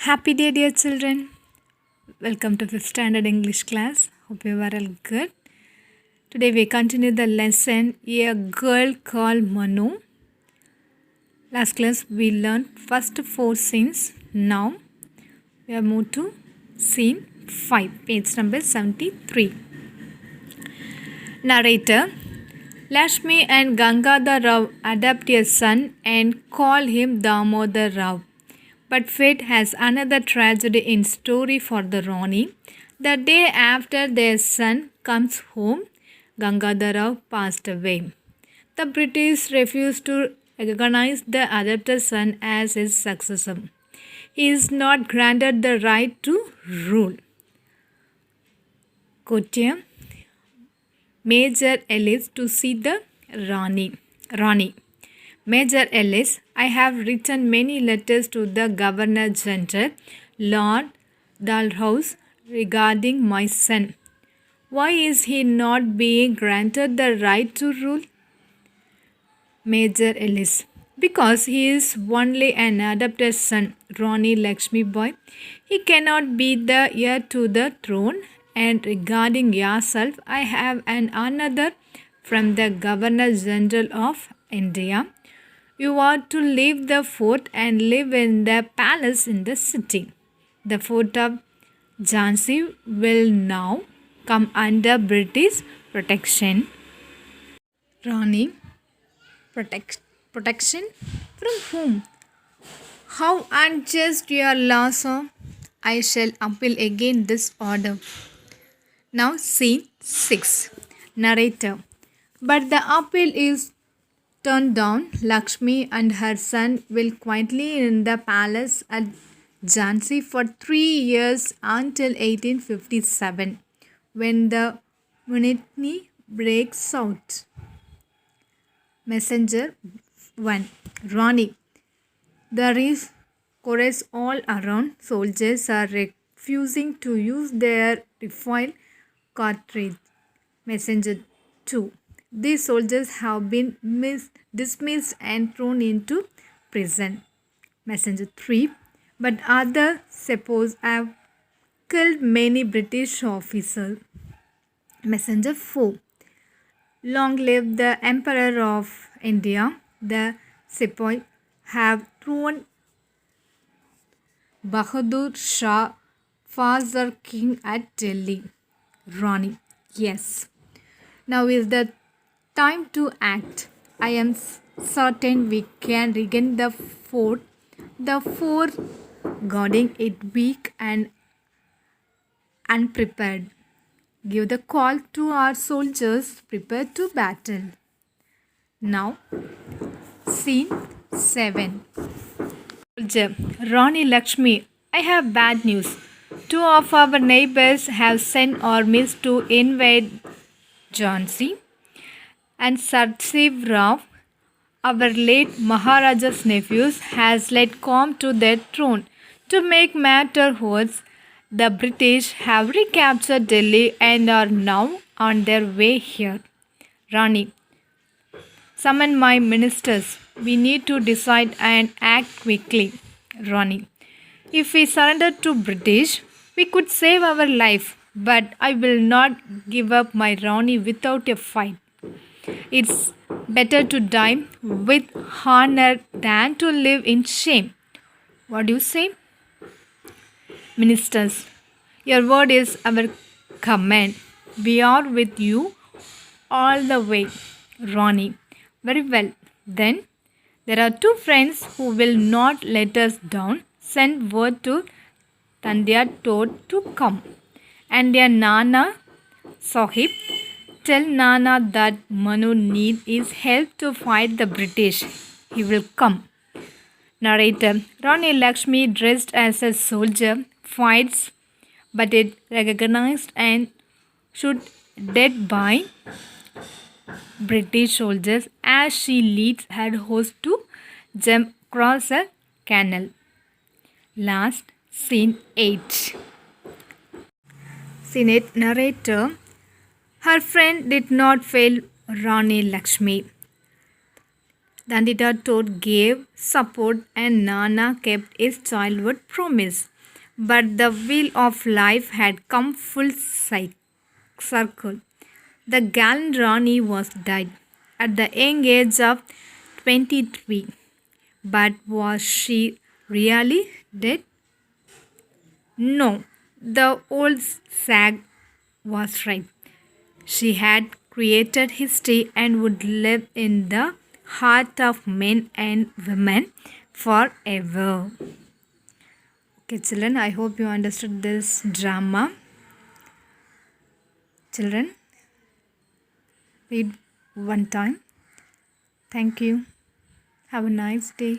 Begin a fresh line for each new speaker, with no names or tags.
Happy day, dear children. Welcome to 5th standard English class. Hope you are all good. Today we continue the lesson A Girl Called Manu. Last class we learned first 4 scenes. Now we have moved to scene 5, page number 73. Narrator Lakshmi and Gangadhar Rao adopt a son and call him Damodar Rao. But fate has another tragedy in store for the Rani. The day after their son comes home, Gangadhar Rao passed away. The British refused to recognize the adopted son as his successor. He is not granted the right to rule. Kottayam, Major Ellis to see the Rani. Major Ellis, I have written many letters to the Governor General, Lord Dalhousie, regarding my son. Why is he not being granted the right to rule? Major Ellis, because he is only an adopted son, Rani Lakshmi Boy. He cannot be the heir to the throne. And regarding yourself, I have another from the Governor General of India. You are to leave the fort and live in the palace in the city. The fort of Jhansi will now come under British protection. Rani, protection from whom? How unjust your laws are. I shall appeal against this order. Now scene 6. Narrator. But the appeal is turned down. Lakshmi and her son will quietly in the palace at Jhansi for 3 years until 1857, when the mutiny breaks out. Messenger 1. Rani. There is chorus all around. Soldiers are refusing to use their rifle cartridge. Messenger 2. These soldiers have been dismissed and thrown into prison. Messenger 3. But others suppose have killed many British officers. Messenger 4. Long live the Emperor of India. The sepoy have thrown Bahadur Shah, father king at Delhi. Rani. Yes. Now is the time to act. I am certain we can regain the fort. The fort guarding it weak and unprepared. Give the call to our soldiers prepared to battle. Now, scene 7. Soldier, Rani Lakshmi, I have bad news. 2 of our neighbors have sent armies to invade Jhansi, and Sarsiv Rao, our late Maharaja's nephew, has led come to their throne. To make matters worse, the British have recaptured Delhi and are now on their way here. Rani, summon my ministers. We need to decide and act quickly. Rani, if we surrender to British, we could save our life, but I will not give up my Rani without a fight. It's better to die with honor than to live in shame. What do you say? Ministers, your word is our command. We are with you all the way. Rani, very well. Then there are 2 friends who will not let us down. Send word to Tandya Toad to come. And their Nana Sahib, tell Nana that Manu needs his help to fight the British. He will come. Narrator. Rani Lakshmi, dressed as a soldier, fights but is recognized and shot dead by British soldiers as she leads her host to jump across a canal. Last scene 8. Scene 8. Narrator. Her friend did not fail Rani Lakshmi. Dandita Toad gave support and Nana kept his childhood promise. But the wheel of life had come full circle. The gallant Rani was died at the young age of 23. But was she really dead? No, the old sag was right. She had created history and would live in the heart of men and women forever. Okay, children, I hope you understood this drama. Children, read one time. Thank you. Have a nice day.